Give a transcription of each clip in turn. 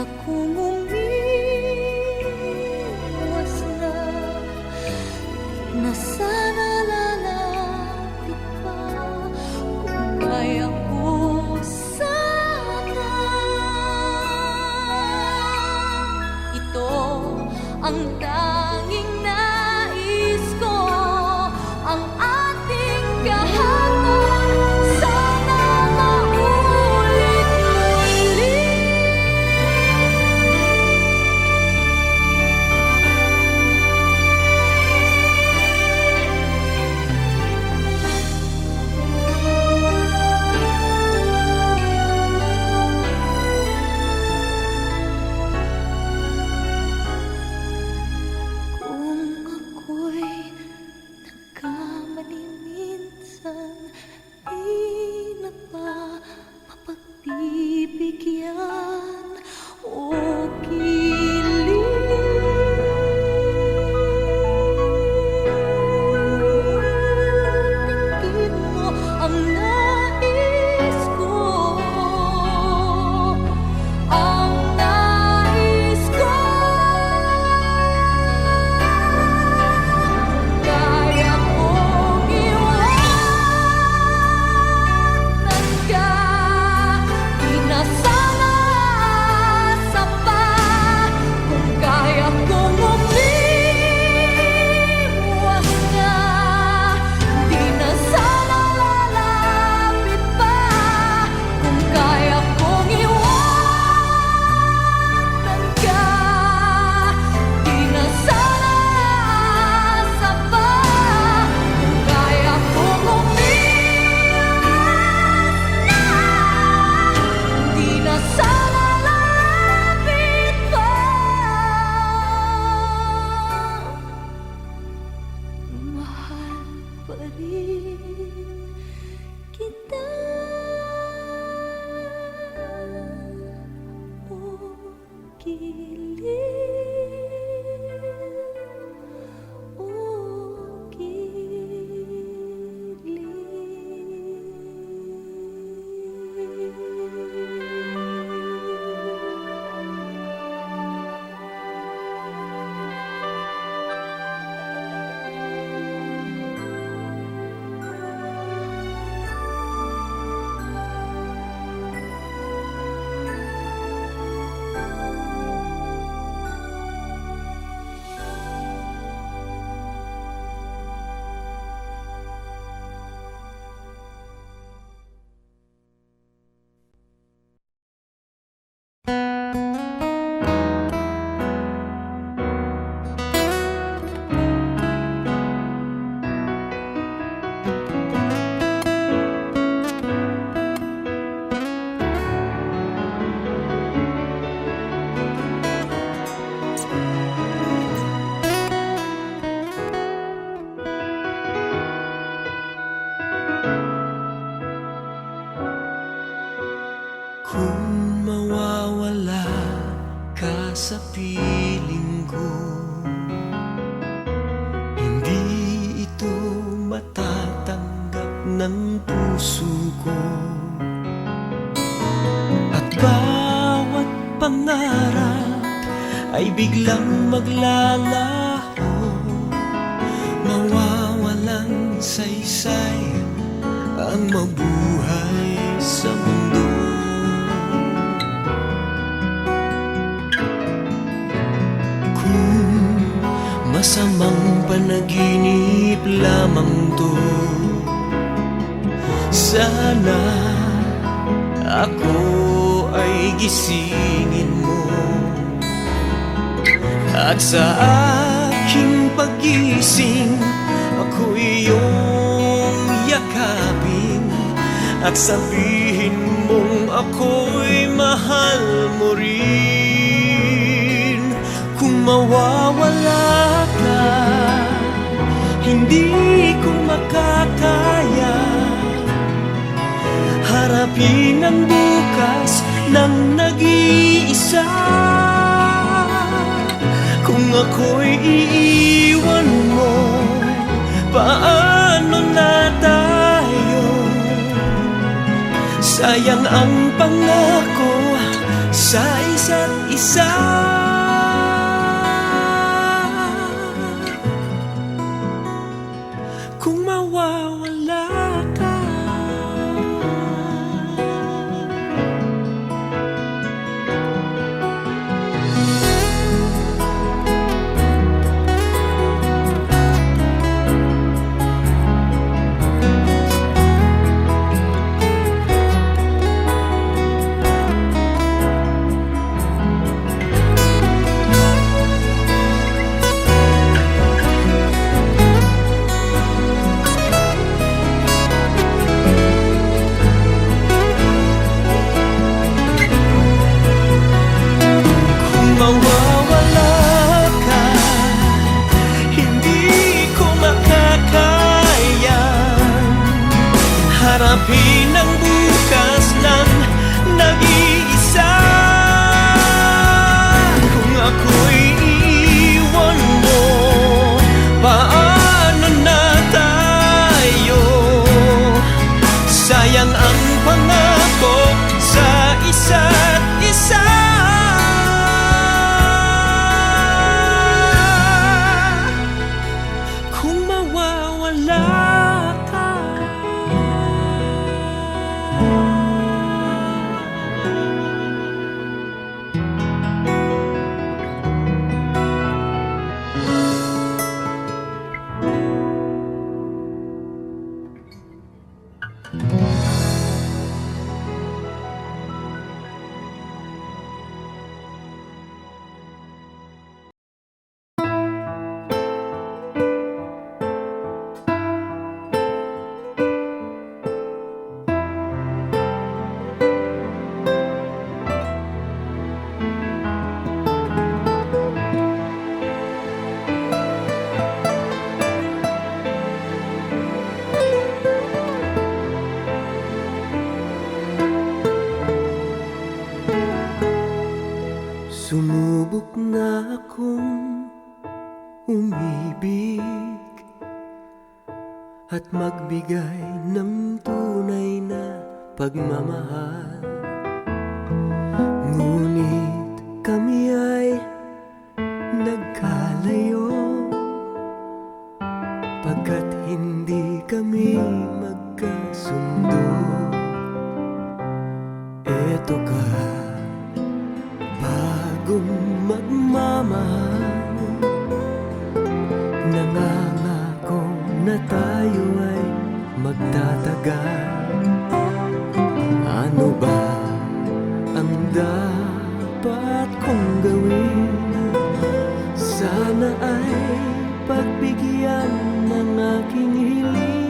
akong umiwas na, di na sana lalapit pa. Kung kaya ko sana, ito ang tanging nais ko, ang ating kahapon sana maulit muli. Kung ako'y nagkamali minsan, di na ba mapagbibigyan o kilig mo ang nais ko, ang nais ko. Kaya kong iwanan ka, di na sana asa pa. Kung kaya kong umiwas na, di na sana lalapit pa. Kung kaya kong iwanan ka, di na sana asa pa. Kung kaya kong umiwas na, di na sana lalapit pa. Mahal pa rin kita, o kilig, o Kung mawawala ka sa piling ko, hindi ito matatanggap ng puso ko. At bawat pangarap ay biglang maglalaho, mawawalang saysay ang mabuhay sa mundo. Masamang panaginip lamang to, sana ako ay gisingin mo. At sa aking pagising, ako iyong yakapin at sabihin mong ako'y mahal mo rin. Kung mawawala ka, hindi ko makakaya harapin ang bukas ng nag-iisa. Kung ako'y iiwan mo, paano na tayo? Sayang ang pangako sa isa't isa. Kung mawawala ka, mawawala ka, hindi ko makakaya harapin ang bukas ng nag-iisa. Kung ako'y iiwan mo, paano na tayo? Sayang ang pangako sa isa't isa. Sumubok na akong umibig at magbigay ng tunay na pagmamahal. Ngunit kami ay nagkalayo pagkat hindi kami magkasundo. Eto ka, bagong magmamahal, nangangako na tayo ay magtatagal. Ano ba ang dapat kong gawin? Sana ay pagbigyan ng aking hiling.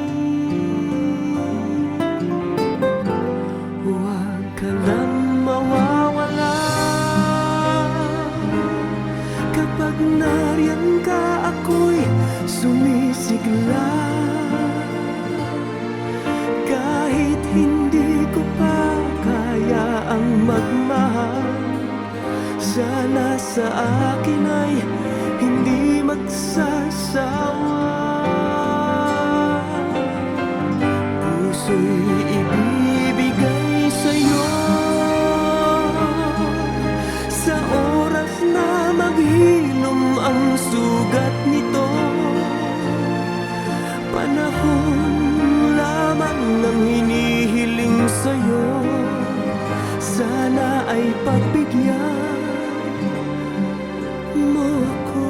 Huwag ka lang mawawala. Kapag nariyan ka, ako'y sumisigla. Kahit hindi ko pa kaya ang magmahal, sana sa akin ay hindi magsasawa. Puso'y ibibigay sa'yo sa oras na maghilom ang sugat nito. Panahon lamang ang hinihiling sa'yo, sana ay pagbigyan mo ako.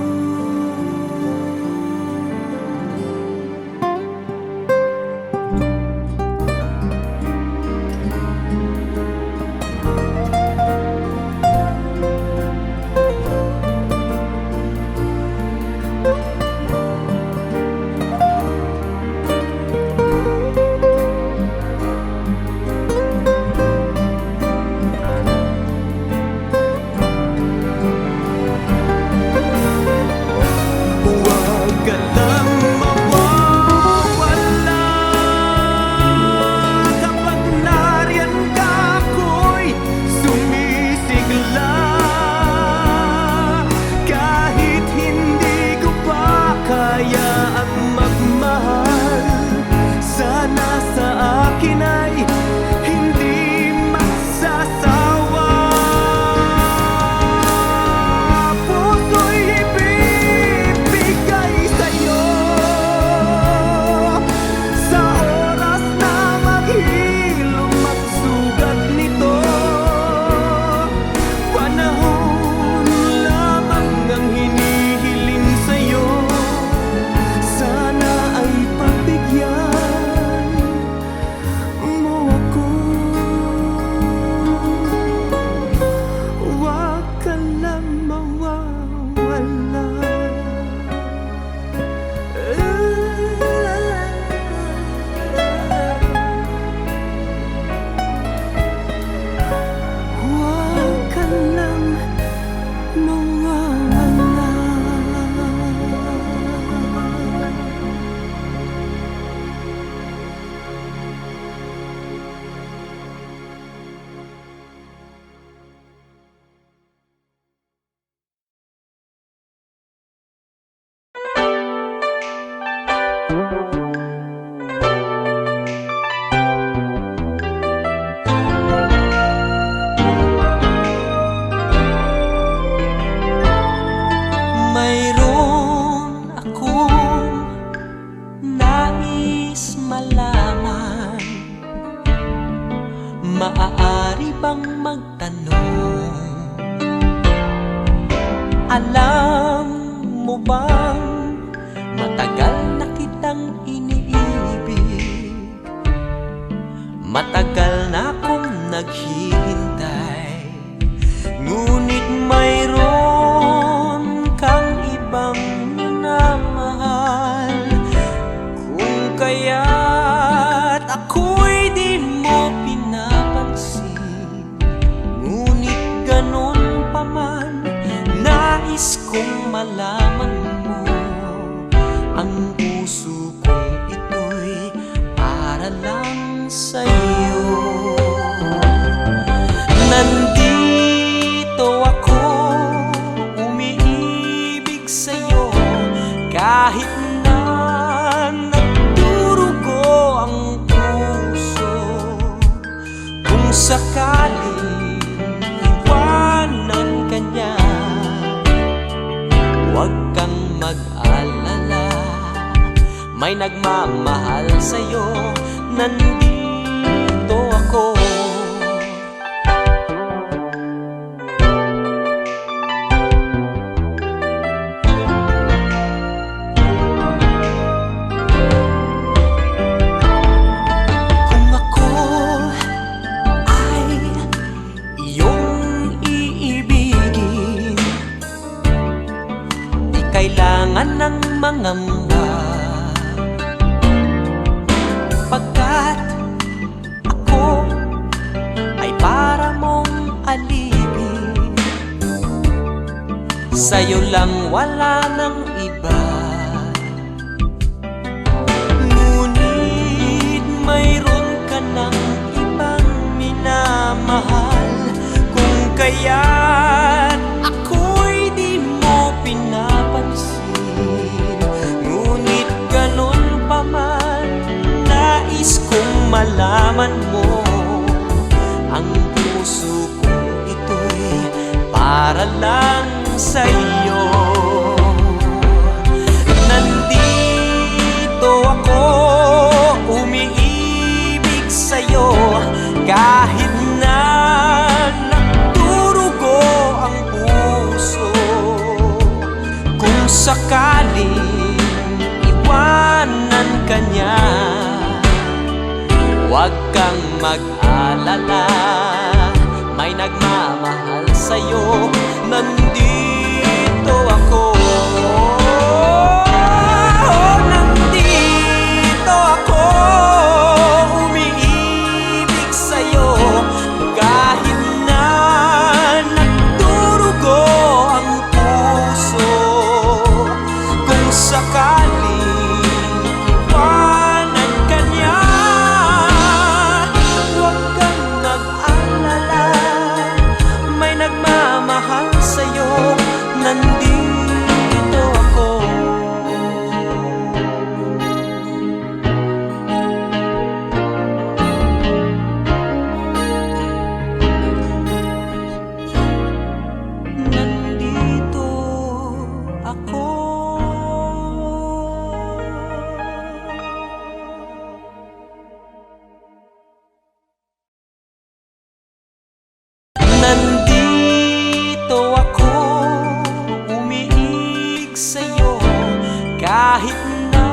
Alam mo bang matagal na kitang iniibig? Matagal na akong naghihintay, ngunit mayroon kang ibang minamahal. Kung kaya't ako'y di mo pinapansin, ngunit ganun pa man, nais kong malaman mo, ang puso kong ito'y para lang sa'yo. Nandito ako, umiibig sa'yo, kahit na nagdurugo ang puso. Kung sakaling iwanan ka niya, huwag kang mag-alala, may nagmamahal sa'yo, nandito ako. Kung ako ay iyong iibigin, di kailangan ng mangamba, pagkat ako ay para mong alipin. Sa'yo lang, wala nang iba. Ngunit mayroon ka ng ibang minamahal. Kung kaya't ako'y di mo pinapansin, ngunit ganun pa man, nais kong malaman mo, ang puso kong ito'y para lang sa'yo. Nandito ako, umiibig sa'yo, kahit na nagdurugo ang puso. Kung sakaling iwanan ka niya, huwag kang mag-alala, may nagmamahal sa'yo, nandito ako. Nandito ako, umiibig sa'yo, kahit na nagdurugo ang puso. Kung sakaling iwanan ka niya, huwag kang mag-alala, may nagmamahal sa'yo, nandito ako. Nandito ako. Nandito ako, umiibig sa'yo, kahit na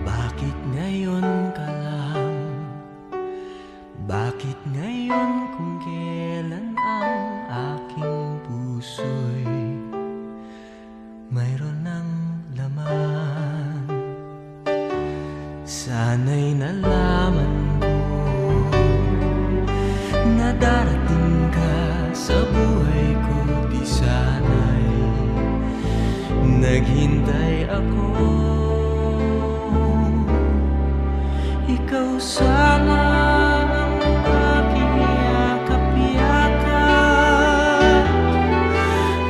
bakit ngayon ka lang? Bakit ngayon kung kailan ang aking puso'y mayroon ng laman? Sana'y nalaman mo na darating ka sa buhay ko, di sana'y naghintay ako. Ikaw sana ang aking yakap-yakap,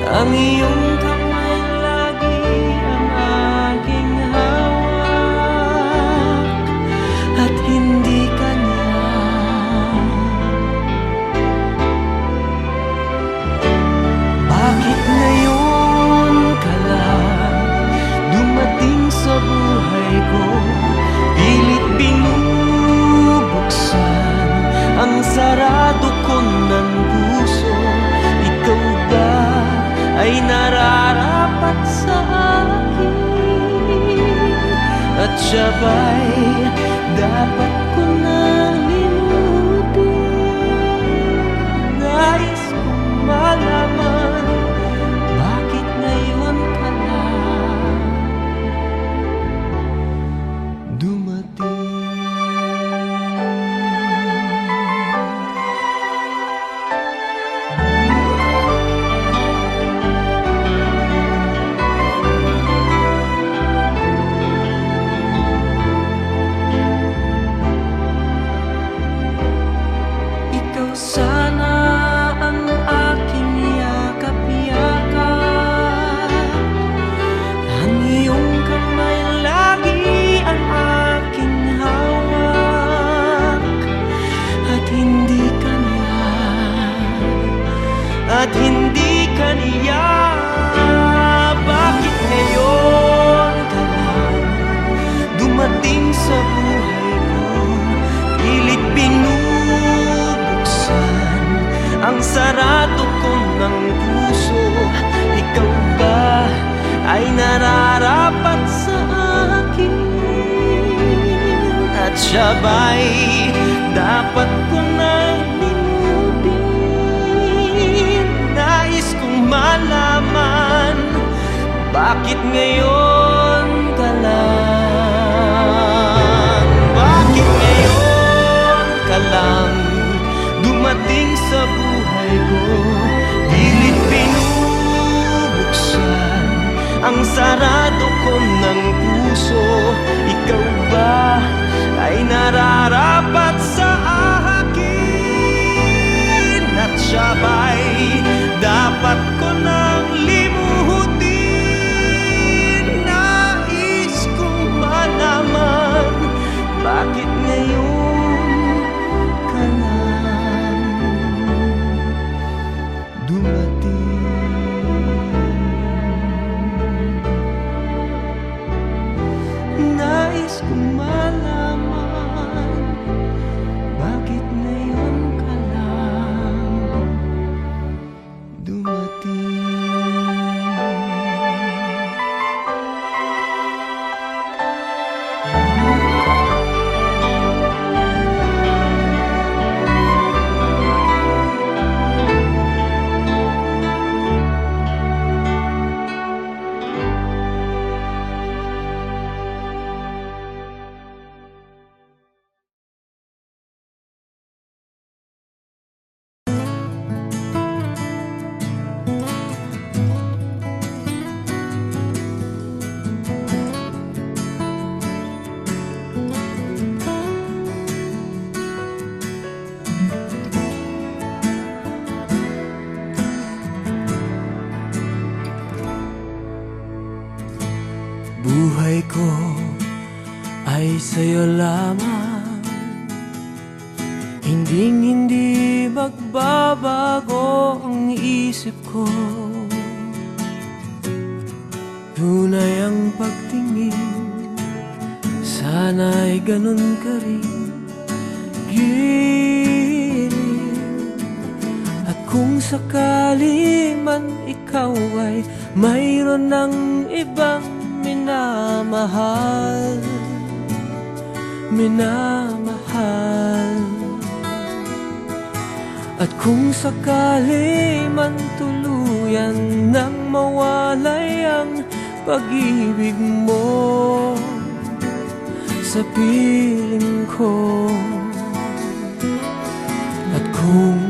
ang iyong kamay lagi ang aking hawak. sabay dapat ko nang limutin. Nais kong malaman bakit ngayon ka lang dumating. Sana ang aking yakap-yakap, ang iyong kamay lagi ang aking hawak. At hindi ka niya, bakit ngayon ka lang dumating sa buhay ko? Pilit ang sarado ko ng puso. Ikaw ba ay nararapat sa akin? At sabay dapat ko nang limutin. Nais kong malaman bakit ngayon ka lang. Bakit ngayon ka lang dumating sa buhay ko? Pilit binubuksan ang sarado ko ng puso. Ikaw ba ay nararapat sa akin? At sabay dapat ko nang limutin. Nais kong malaman bakit ngayon ka lang dumating. Nais kong malaman bakit ngayon ka lang dumating. Buhay ko ay sa'yo lamang, hindi magbabago ang isip ko. Tunay ang pagtingin, sana'y ganun ka rin, giliw. At kung sakali man ikaw ay mayroon ng ibang minamahal, at kung sakali man tuluyan nang mawalay ang pag-ibig mo sa piling ko, at kung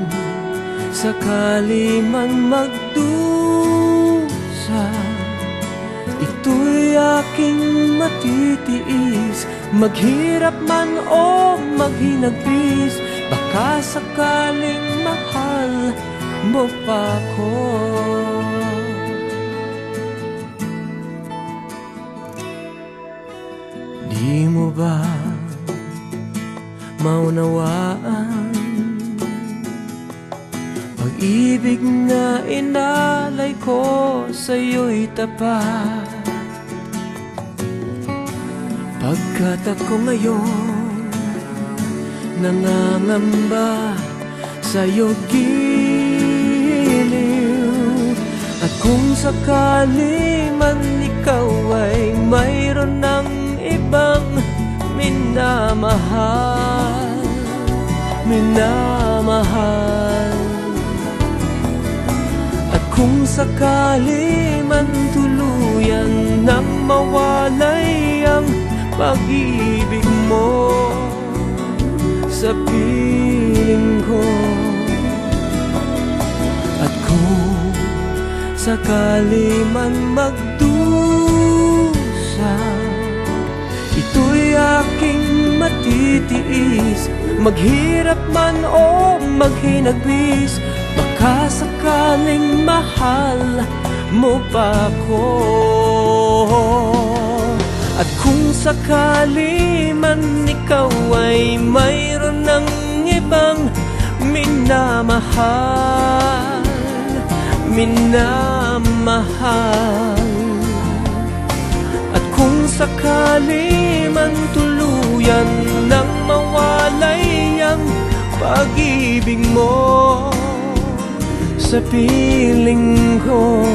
sakali man magdusa, ito'y aking matitiis. Maghirap man o maghinagpis, baka sakaling mahal mo pa ko. Di mo ba maunawaan pag-ibig na inalay ko sa'yo'y tapat? Pagkat ako ngayon nangangamba sa'yo giliw, at kung sakali man ikaw ay mayroon ng iba ibang minamahal, minamahal. At kung sakali man tuluyan nang mawalay ang pag-ibig mo sa piling ko, at kung sakali man magdusa, ito'y aking matitiis, maghirap man o maghinagpis. Baka sakaling mahal mo pa ako, at kung sakali man ikaw ay mayroon ng ibang minamahal, minamahal. At kung sakali man tuluyan nang mawalay ang pag-ibig mo sa piling ko,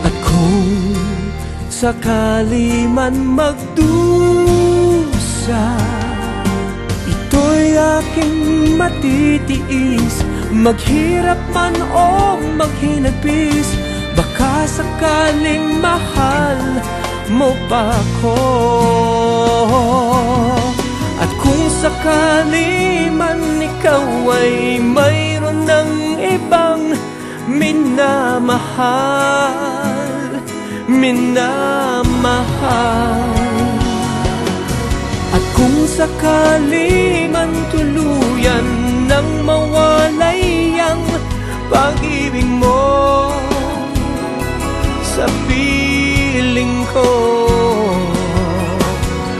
at kung sakali man magdusa, ito'y aking matitiis, maghirap man o maghinagpis. Baka sakaling mahal mo pa ako, at kung sakali man ikaw ay mayroon ng ibang minamahal, minamahal. At kung sakali man tuluyan nang mawalay ang pag-ibig mo sa piling ko,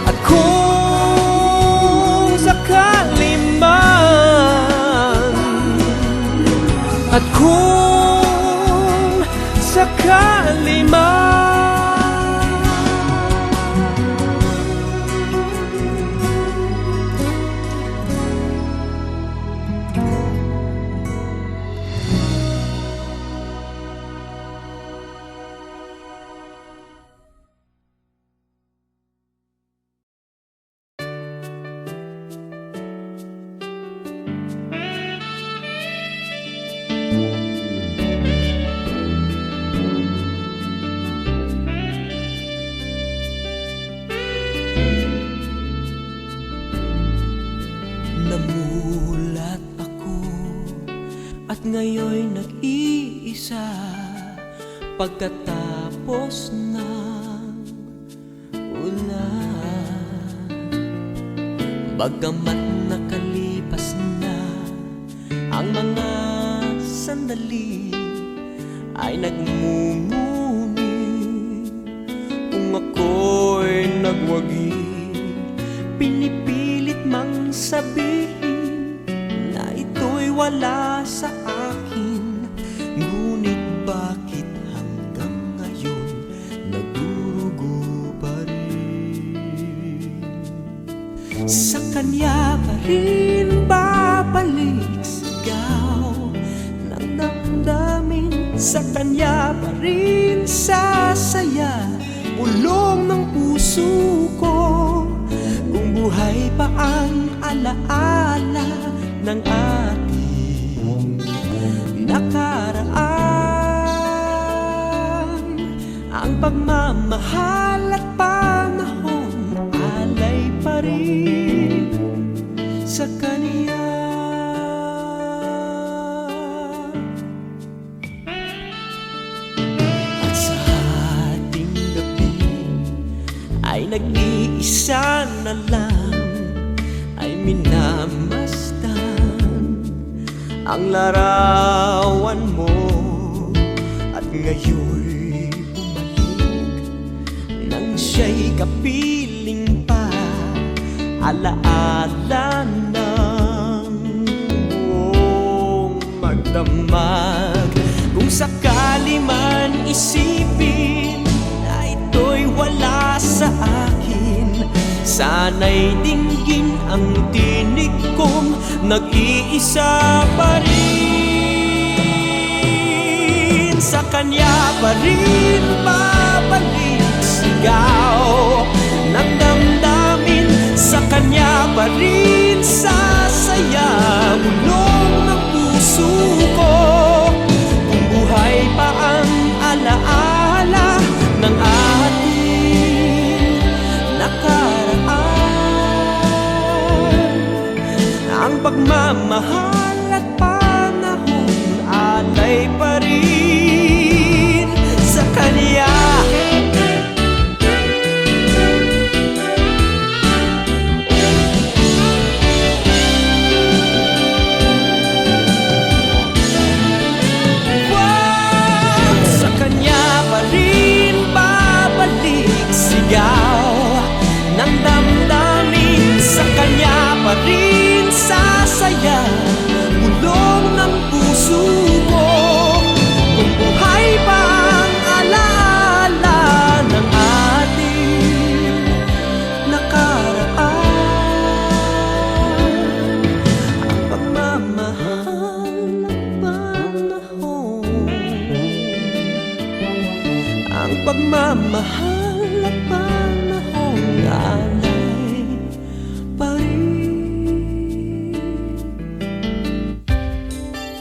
at kung sakali man, at kung sakali man, namulat ako at ngayoy nag-iisa pagkatapos ng ulan. Bagamat nakalipas na ang mga sandali, ay nagmumuni kung ako'y nagwagi. Pinipilit mang sabihin na ito'y wala sa akin, ngunit bakit hanggang ngayon nagdurugo pa rin? Sa kanya pa rin babalik sigaw ng damdamin, sa kanya pa rin sasaya ulong ng puso ko. Kung buhay pa ang alaala ng ating nakaraan, ang pagmamahal at panahon alay pa rin sa kaniya. At sa ating gabi ay nag-iisa na lang, ay minamasdan ang larawan mo, at ngayon bumalik nang siya'y kapiling pa, alaala ng buong magdamag. Kung sakali man isipin na ito'y wala sa akin, sana'y dinggin ang tinig kong nag-iisa pa rin. Sa kanya pa rin babalik sigaw pagmamahal at panahon alay pa rin sa Kanya. Sa Kanya pa rin babalik sigaw ng damdamin, sa Kanya pa rin sasaya bulong ng puso ko. Kung buhay pa ang alaala ng ating nakaraan, ang pagmamahal ng panahon, ang pagmamahal at panahon alay pa rin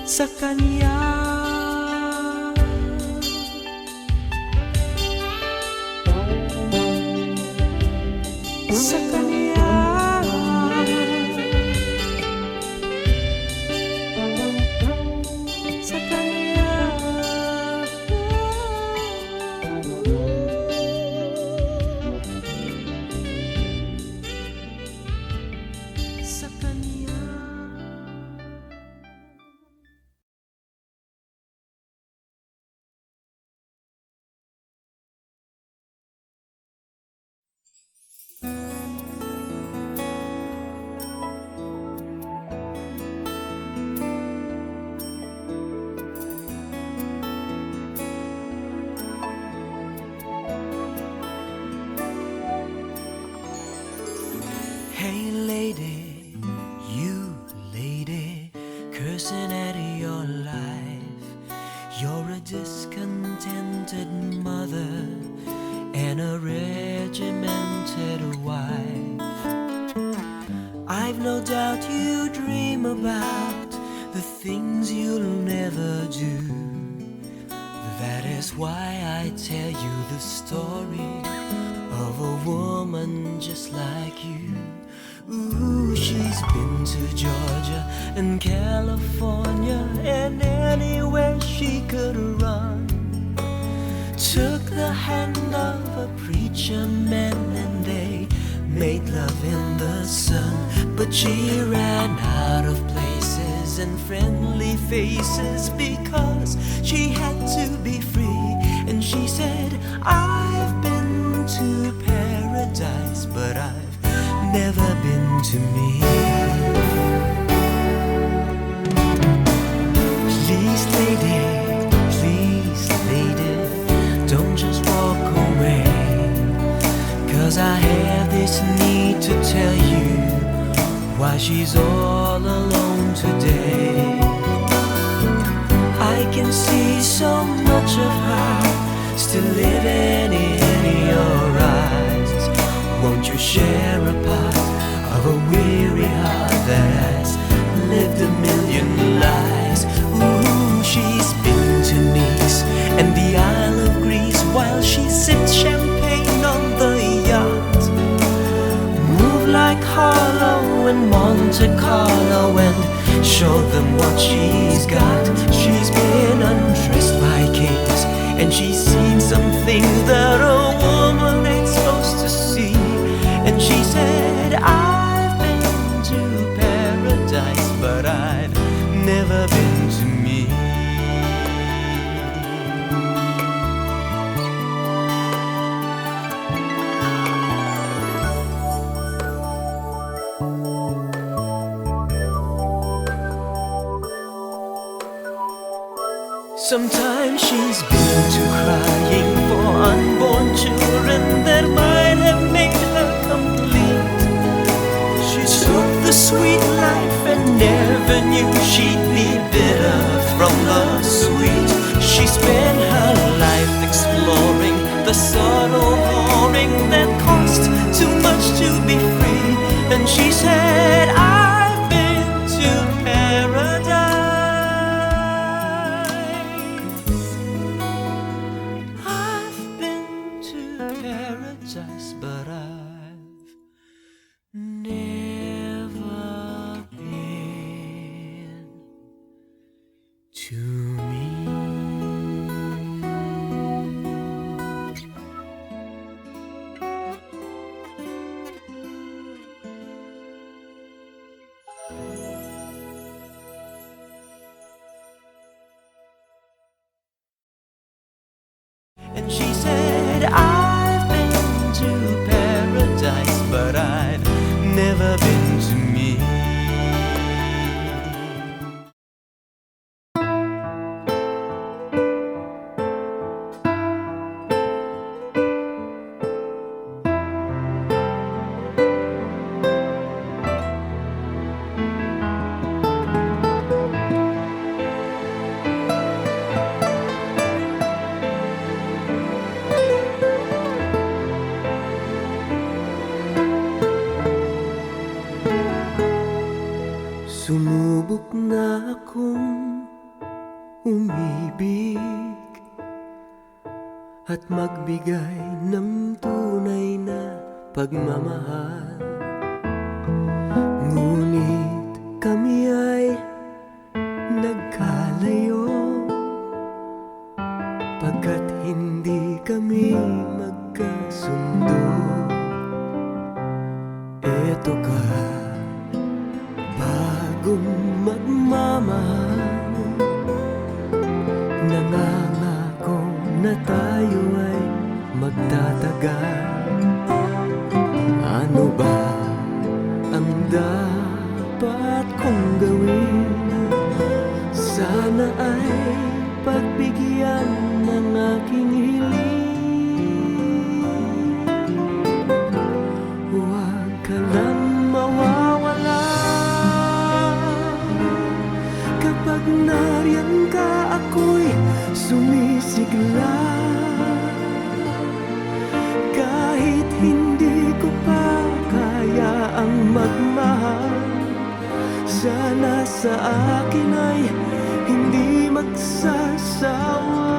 sa Kanya. Sa Kanya. Sa Kanya. Sa Kanya. Hey lady, you lady, cursing at your life. You're a discontented mother and a regimented wife. I've no doubt you dream about the things you'll never do. That is why I tell you the story of a woman just like you. Ooh, she's been to Georgia and California and anywhere she could run. Took the hand of a preacher man and they made love in the sun. But she ran out of places and friendly faces because she had to be free. And she said, I've been to paradise, but I've never been to me. Please lady, don't just walk away, 'cause I have this need to tell you why she's all alone today. I can see so much of her still living in your eyes. Won't you share a part of a weary heart that has lived a million lives? Ooh, she's been to Nice and the Isle of Greece while she sips champagne on the yacht. Move like Harlow and Monte Carlo and show them what she's got. She's been undressed by kings and she's seen some things that a woman ain't supposed to see. And she said, I've been to paradise, but I've never been to me. Sometimes she's been to crying for unborn children that might have made her complete. She took the sweet life and never knew she'd be bitter from the sweet. She spent her life exploring the subtle whoring that cost too much to be free. And she said, I've been to paradise. I've been to paradise, but I've never been never been to me. Sumubok na akong umibig at magbigay ng tunay na pagmamahal. Ngunit kami ay nagkalayo pagkat hindi kami magkasundo. Eto ka, bagong magmamahal, nangangako na tayo ay magtatagal. Ano ba ang dapat kong gawin? Sana ay pagbigyan ng aking hiling. Huwag ka lang mawawala kapag nariyan ka, ako'y sumisigla. Kahit hindi ko pa kaya ang magmahal, sana sa akin ay hindi magsasawa.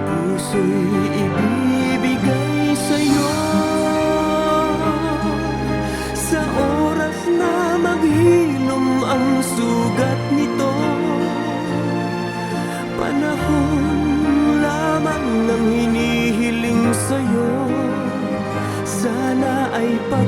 Puso'y ibibigay sa'yo sa oras na maghilom ang sugat nito. Panahon lamang ng hinihiling sa'yo, sana ay pag